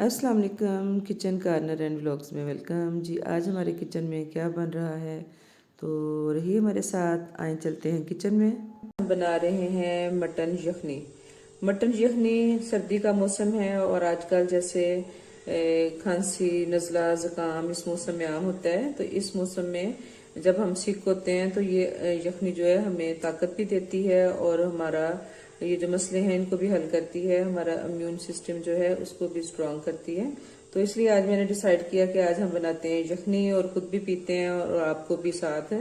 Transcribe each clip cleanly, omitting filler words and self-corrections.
अस्सलाम वालेकुम, kitchen corner and vlogs में वेलकम जी। आज हमारे किचन में क्या बन रहा है, तो रहिए हमारे साथ, आए चलते हैं किचन में। हम बना रहे हैं मटन यखनी। मटन यखनी सर्दी का मौसम है और आजकल जैसे खांसी नज़ला ज़ुकाम इस मौसम में आम होता है, तो इस मौसम में जब हम सिक होते हैं तो ये यखनी जो है हमें ताकत भी देती है और हमारा ये जो मसले हैं इनको भी हल करती है, हमारा इम्यून सिस्टम जो है उसको भी स्ट्रांग करती है। तो इसलिए आज मैंने डिसाइड किया कि आज हम बनाते हैं यखनी और खुद भी पीते हैं और आपको भी साथ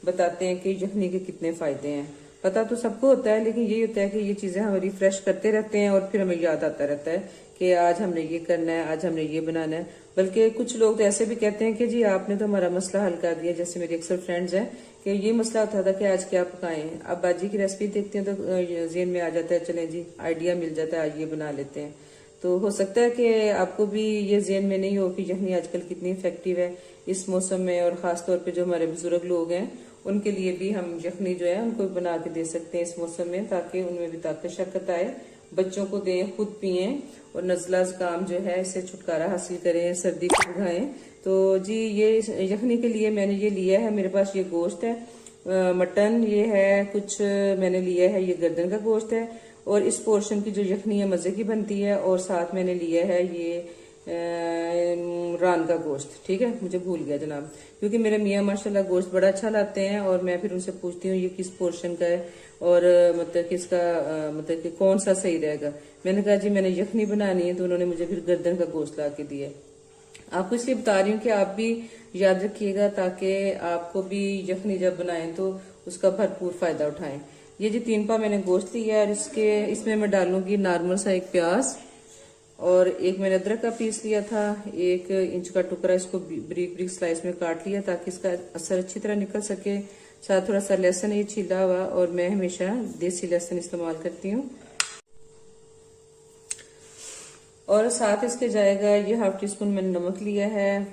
बताते हैं कि यखनी के कितने फायदे हैं। पता तो सबको होता है, लेकिन यही होता है कि ये चीजें हम रिफ्रेश करते रहते हैं और फिर हमें याद आता रहता है कि आज हमने ये करना है, आज हमने ये बनाना है। बल्कि कुछ लोग तो ऐसे भी कहते हैं कि जी आपने तो हमारा मसला हल कर दिया। जैसे मेरी अक्सर फ्रेंड्स हैं कि ये मसला होता था कि आज क्या पकाएं, अब बाजी की रेसिपी देखते हैं तो ज़हन में आ जाता है, चलें जी आइडिया मिल जाता है, आज ये बना लेते हैं। तो हो सकता है कि आपको भी ये ज़हन में नहीं हो कि यखनी आजकल कितनी इफेक्टिव है इस मौसम में, और ख़ास तौर पे जो हमारे बुजुर्ग लोग हैं उनके लिए भी हम यखनी जो है उनको बना के दे सकते हैं इस मौसम में, ताकि उनमें भी ताकत शक्ति आए। बच्चों को दें, खुद पिए और नज़ला ज़ुकाम जो है इससे छुटकारा हासिल करें, सर्दी को भगाएं। तो जी ये यखनी के लिए मैंने ये लिया है, मेरे पास ये गोश्त है मटन, ये है कुछ मैंने लिया है, ये गर्दन का गोश्त है और इस पोर्शन की जो यखनी है मज़े की बनती है। और साथ मैंने लिया है ये रान का गोश्त। ठीक है, मुझे भूल गया जनाब, क्योंकि मेरे मियाँ माशाल्लाह गोश्त बड़ा अच्छा लाते हैं और मैं फिर उनसे पूछती हूँ ये किस पोर्शन का है और मतलब किसका मतलब कि कौन सा सही रहेगा। मैंने कहा जी मैंने यखनी बनानी है, तो उन्होंने मुझे फिर गर्दन का गोश्त ला के दिया। आपको इसलिए बता रही हूँ कि आप भी याद रखिएगा ताकि आपको भी यखनी जब बनाएं तो उसका भरपूर फायदा उठाएं। ये जी 3 पा मैंने गोश्त लिया है और इसमें मैं डालूंगी नॉर्मल सा एक प्याज और एक मैंने अदरक का पीस लिया था, 1 इंच का टुकड़ा, इसको ब्रीक ब्रीक स्लाइस में काट लिया ताकि इसका असर अच्छी तरह निकल सके। साथ थोड़ा सा लहसुन ये छीला हुआ, और मैं हमेशा देसी लहसुन इस्तेमाल करती हूँ। और साथ इसके जाएगा ये 1/2 टीस्पून मैंने नमक लिया है,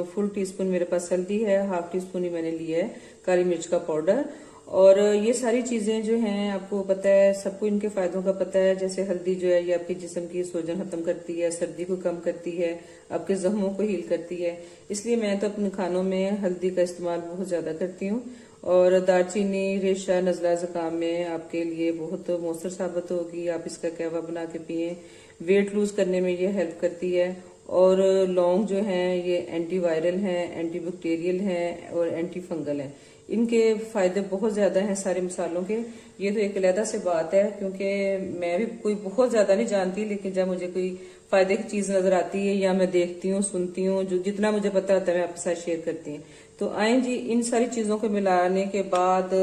फुल टीस्पून मेरे पास हल्दी है, 1/2 टीस्पून ही मैंने लिया है काली मिर्च का पाउडर। और ये सारी चीजें जो हैं आपको पता है, सबको इनके फायदों का पता है। जैसे हल्दी जो है ये आपके जिस्म की सूजन खत्म करती है, सर्दी को कम करती है, आपके जख्मों को हील करती है। इसलिए मैं तो अपने खानों में हल्दी का इस्तेमाल बहुत ज्यादा करती हूँ। और दालचीनी रेशा नज़ला ज़ुकाम में आपके लिए बहुत मौसर साबित होगी, आप इसका कहवा बना के पिए। वेट लूज करने में ये हेल्प करती है। और लौंग जो है ये एंटी वायरल है, एंटी बैक्टीरियल है और एंटी फंगल है। इनके फायदे बहुत ज्यादा हैं सारे मसालों के। ये तो एक अलहदा से बात है, क्योंकि मैं भी कोई बहुत ज्यादा नहीं जानती, लेकिन जब मुझे कोई फायदे की चीज नजर आती है या मैं देखती हूँ सुनती हूँ, जो जितना मुझे पता होता है मैं आपके साथ शेयर करती हूँ। तो आए जी, इन सारी चीजों को मिलाने के बाद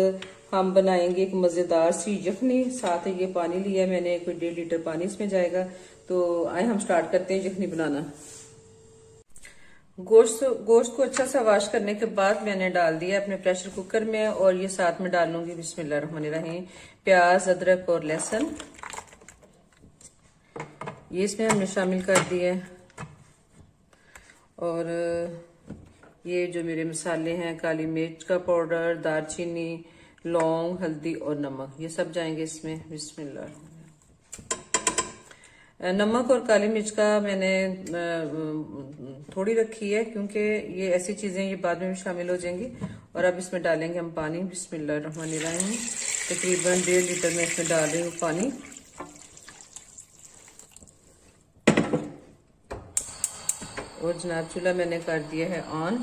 हम बनाएंगे एक मजेदार सी यखनी। साथ ये पानी लिया मैंने, कोई 1.5 लीटर पानी इसमें जाएगा। तो आए हम स्टार्ट करते हैं यखनी बनाना। गोश्त को अच्छा सा वॉश करने के बाद मैंने डाल दिया अपने प्रेशर कुकर में, और ये साथ में डाल लूंगी बिस्मिल्लाहिर्रहमानिर्रहीम प्याज, अदरक और लहसुन। ये इसमें हमने शामिल कर दिए। और ये जो मेरे मसाले हैं, काली मिर्च का पाउडर, दालचीनी, लौंग, हल्दी और नमक, ये सब जाएंगे इसमें। बिस्मिल्लाह। नमक और काली मिर्च का मैंने थोड़ी रखी है, क्योंकि ये ऐसी चीजें ये बाद में भी शामिल हो जाएंगी। और अब इसमें डालेंगे हम पानी। बिस्मिल्लाहिर्रहमानिर्रहीम। तकरीबन 1.5 लीटर में इसमें डाल रही हूँ पानी। और जनाब चूल्हा मैंने कर दिया है ऑन,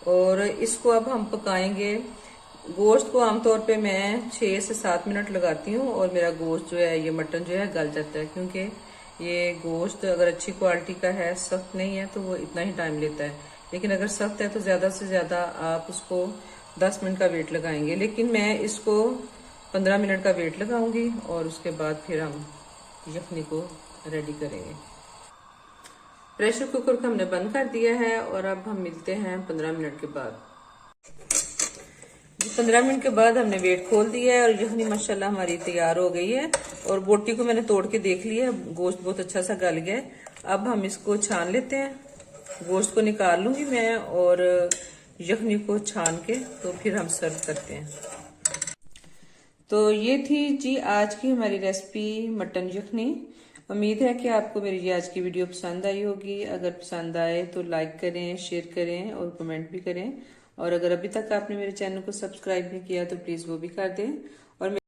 और इसको अब हम पकाएंगे। गोश्त को आमतौर पे मैं 6 से 7 मिनट लगाती हूँ, और मेरा गोश्त जो है ये मटन जो है गल जाता है, क्योंकि ये गोश्त अगर अच्छी क्वालिटी का है, सख्त नहीं है, तो वो इतना ही टाइम लेता है। लेकिन अगर सख्त है तो ज्यादा से ज्यादा आप उसको 10 मिनट का वेट लगाएंगे, लेकिन मैं इसको 15 मिनट का वेट लगाऊंगी और उसके बाद फिर हम यखनी को रेडी करेंगे। प्रेशर कुकर को हमने बंद कर दिया है और अब हम मिलते हैं 15 मिनट के बाद। 15 मिनट के बाद हमने वेट खोल दिया है और यखनी माशाल्लाह हमारी तैयार हो गई है। और बोटी को मैंने तोड़ के देख लिया, गोश्त बहुत अच्छा सा गल गया है। अब हम इसको छान लेते हैं। गोश्त को निकाल लूंगी मैं और यखनी को छान के, तो फिर हम सर्व करते हैं। तो ये थी जी आज की हमारी रेसिपी मटन यखनी। उम्मीद है कि आपको मेरी ये आज की वीडियो पसंद आई होगी। अगर पसंद आए तो लाइक करें, शेयर करें और कमेंट भी करें। और अगर अभी तक आपने मेरे चैनल को सब्सक्राइब नहीं किया तो प्लीज़ वो भी कर दें। और